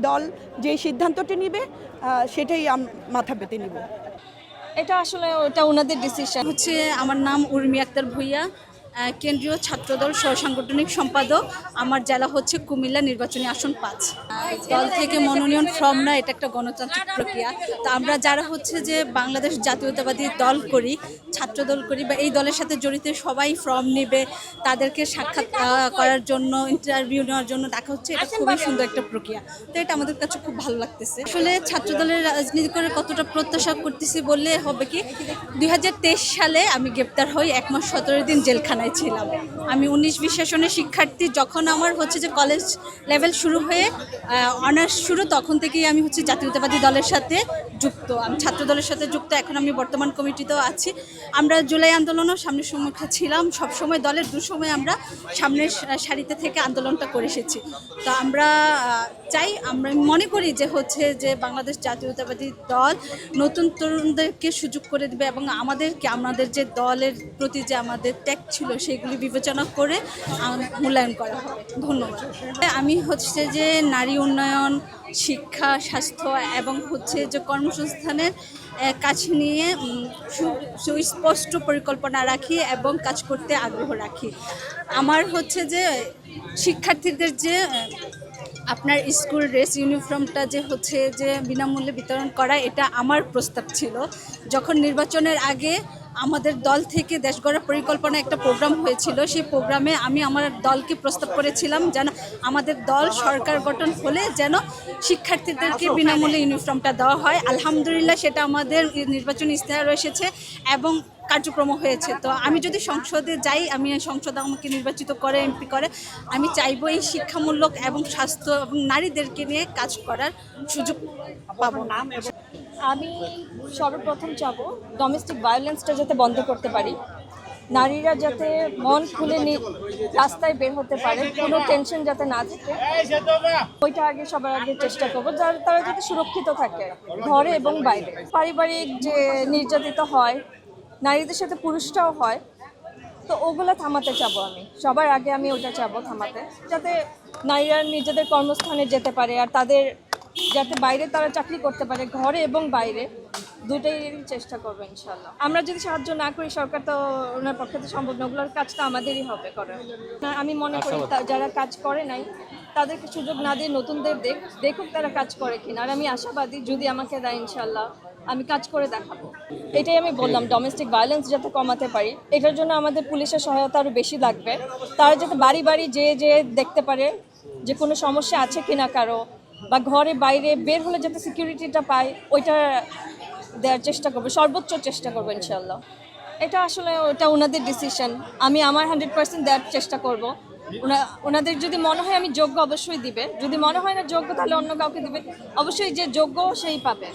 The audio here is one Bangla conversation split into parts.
দল যেই সিদ্ধান্তটি নেবে সেটাই মাথা পেতে নিব। এটা আসলে ওটা ওনাদের ডিসিশন। হচ্ছে আমার নাম উর্মি আক্তার ভূঁইয়া, কেন্দ্রীয় ছাত্রদল সহসাংগঠনিক সম্পাদক। আমার জেলা হচ্ছে কুমিল্লা, নির্বাচনী আসন 5। দল থেকে মনোনয়ন ফর্ম না, এটা একটা গণতান্ত্রিক প্রক্রিয়া। তো আমরা যারা হচ্ছে যে বাংলাদেশ জাতীয়তাবাদী দল করি, ছাত্রদল করি বা এই দলের সাথে জড়িত সবাই ফর্ম নেবে, তাদেরকে সাক্ষাৎ করার জন্য, ইন্টারভিউ নেওয়ার জন্য ডাকা হচ্ছে। এটা খুবই সুন্দর একটা প্রক্রিয়া। তো এটা আমাদের কাছে খুব ভালো লাগতেছে। আসলে ছাত্রদলের রাজনীতি করে কতটা প্রত্যাশা করতেছি বললে হবে কি, 2023 সালে আমি গ্রেপ্তার হই, 1 মাস 17 দিন জেলখানায় ছিলাম। আমি 19-20 সেশনের শিক্ষার্থী। যখন আমার হচ্ছে যে কলেজ লেভেল শুরু হয়ে অনার্স শুরু, তখন থেকেই আমি হচ্ছে জাতীয়তাবাদী দলের সাথে যুক্ত। আমি ছাত্র দলের সাথে যুক্ত। এখন আমি বর্তমান কমিটিতেও আছি। আমরা জুলাই আন্দোলনও সামনের সম্মুখে ছিলাম। সবসময় দলের দুঃসময় আমরা সামনের সারিতে থেকে আন্দোলনটা করে এসেছি। তো আমরা আমরা মনে করি যে হচ্ছে যে বাংলাদেশ জাতীয়তাবাদী দল নতুন তরুণদেরকে সুযোগ করে দেবে এবং আমাদের যে দলের প্রতি যে আমাদের ত্যাগ ছিল সেগুলি বিবেচনা করে মূল্যায়ন করা হবে। ধন্যবাদ। আমি হচ্ছে যে নারী উন্নয়ন, শিক্ষা, স্বাস্থ্য এবং হচ্ছে যে কর্মসংস্থানের কাজ নিয়ে সুস্পষ্ট পরিকল্পনা রাখি এবং কাজ করতে আগ্রহ রাখি। আমার হচ্ছে যে শিক্ষার্থীদের যে আপনার স্কুল ড্রেস ইউনিফর্মটা যে হচ্ছে যে বিনামূল্যে বিতরণ করা, এটা আমার প্রস্তাব ছিল। যখন নির্বাচনের আগে আমাদের দল থেকে দেশ গড়ার পরিকল্পনা একটা প্রোগ্রাম হয়েছিল, সেই প্রোগ্রামে আমি আমার দলকে প্রস্তাব করেছিলাম যেন আমাদের দল সরকার গঠন হলে যেন শিক্ষার্থীদেরকে বিনামূল্যে ইউনিফর্মটা দেওয়া হয়। আলহামদুলিল্লাহ সেটা আমাদের নির্বাচনী ইশতেহারে এসেছে এবং কার্যক্রম হয়েছে। তো আমি যদি সংসদে যাই, আমি সংসদ আমাকে নির্বাচিত করে, এমপি করে, আমি চাইবো এই শিক্ষামূলক এবং স্বাস্থ্য এবং নারীদেরকে নিয়ে কাজ করার সুযোগ পাবো। আমি সর্বপ্রথম চাবো ডোমেস্টিক ভায়োলেন্সটা যাতে বন্ধ করতে পারি, নারীরা যাতে মন খুলে রাস্তায় বের হতে পারে, কোনো টেনশন যাতে না থাকে, ওইটা আগে সবার আগে চেষ্টা করবো। তারা যাতে সুরক্ষিত থাকে ঘরে এবং বাইরে। পারিবারিক যে নির্যাতিত হয়, নারীদের সাথে পুরুষটাও হয়, তো ওগুলো থামাতে চাবো। আমি সবার আগে আমি ওটা চাবো থামাতে, যাতে নারীরা নিজেদের কর্মস্থানে যেতে পারে আর তাদের যাতে বাইরে তারা চাকরি করতে পারে, ঘরে এবং বাইরে দুটোই চেষ্টা করবো ইনশাল্লাহ। আমরা যদি সাহায্য না করি, সরকার তো ওনার পক্ষে তো সম্ভব না, ওগুলোর কাজ তো আমাদেরই হবে করার। আমি মনে করি যারা কাজ করে নাই তাদেরকে সুযোগ না দিয়ে নতুনদের দেখুক তারা কাজ করে কিনা। আর আমি আশাবাদী যদি আমাকে দেয় ইনশাল্লাহ আমি কাজ করে দেখাবো। এটাই আমি বললাম, ডোমেস্টিক ভায়োলেন্স যাতে কমাতে পারি, এটার জন্য আমাদের পুলিশের সহায়তা আরও বেশি লাগবে। তারা যাতে বাড়ি বাড়ি যেয়ে দেখতে পারে যে কোনো সমস্যা আছে কিনা কারো, বা ঘরে বাইরে বের হলে যাতে সিকিউরিটিটা পায়, ওইটা দেওয়ার চেষ্টা করবো, সর্বোচ্চ চেষ্টা করবো ইনশাল্লাহ। এটা আসলে ওটা ওনাদের ডিসিশন। আমি আমার 100% দেওয়ার চেষ্টা করব। ওনাদের যদি মনে হয় আমি যোগ্য, অবশ্যই দিবে। যদি মনে হয় না যোগ্য, তাহলে অন্য কাউকে দিবে। অবশ্যই যে যোগ্য সেই পাবে।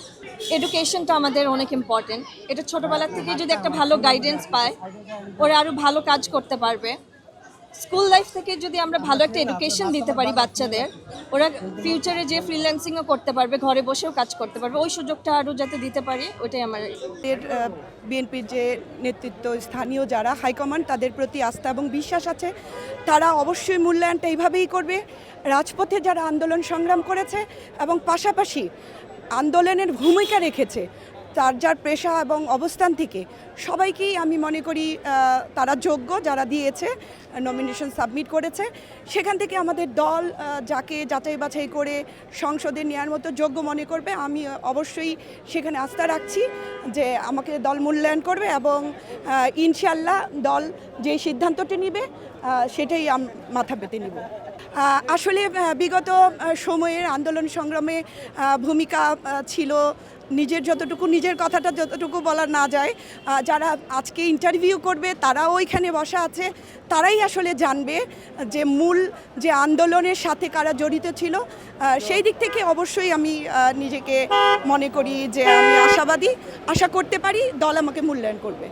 এডুকেশনটা আমাদের অনেক ইম্পর্টেন্ট। এটা ছোটোবেলা থেকে যদি একটা ভালো গাইডেন্স পায়, ওরা আরও ভালো কাজ করতে পারবে। স্কুল লাইফ থেকে যদি আমরা ভালো একটা এডুকেশন দিতে পারি বাচ্চাদের, ওরা ফিউচারে যে ফ্রিল্যান্সিংও করতে পারবে, ঘরে বসেও কাজ করতে পারবে। ওই সুযোগটা আরও যাতে দিতে পারি, ওইটাই আমার। বিএনপির যে নেতৃত্ব, স্থানীয় যারা হাইকমান্ড, তাদের প্রতি আস্থা এবং বিশ্বাস আছে। তারা অবশ্যই মূল্যায়নটা এইভাবেই করবে। রাজপথে যারা আন্দোলন সংগ্রাম করেছে এবং পাশাপাশি আন্দোলনের ভূমিকা রেখেছে, যার পেশা এবং অবস্থান থেকে সবাইকেই আমি মনে করি তারা যোগ্য, যারা দিয়েছে নমিনেশন সাবমিট করেছে। সেখান থেকে আমাদের দল যাকে যাচাই বাছাই করে সংসদে নেওয়ার মতো যোগ্য মনে করবে, আমি অবশ্যই সেখানে আস্থা রাখছি যে আমাকে দল মূল্যায়ন করবে এবং ইনশাল্লাহ দল যে সিদ্ধান্তটি নেবে সেটাই মাথা পেতে নিব। আসলে বিগত সময়ের আন্দোলন সংগ্রামে ভূমিকা ছিল নিজের কথাটা যতটুকু বলা না যায়, যারা আজকে ইন্টারভিউ করবে তারাও ওইখানে বসা আছে, তারাই আসলে জানবে যে মূল যে আন্দোলনের সাথে কারা জড়িত ছিল। সেই দিক থেকে অবশ্যই আমি নিজেকে মনে করি যে আমি আশাবাদী, আশা করতে পারি দল আমাকে মূল্যায়ন করবে।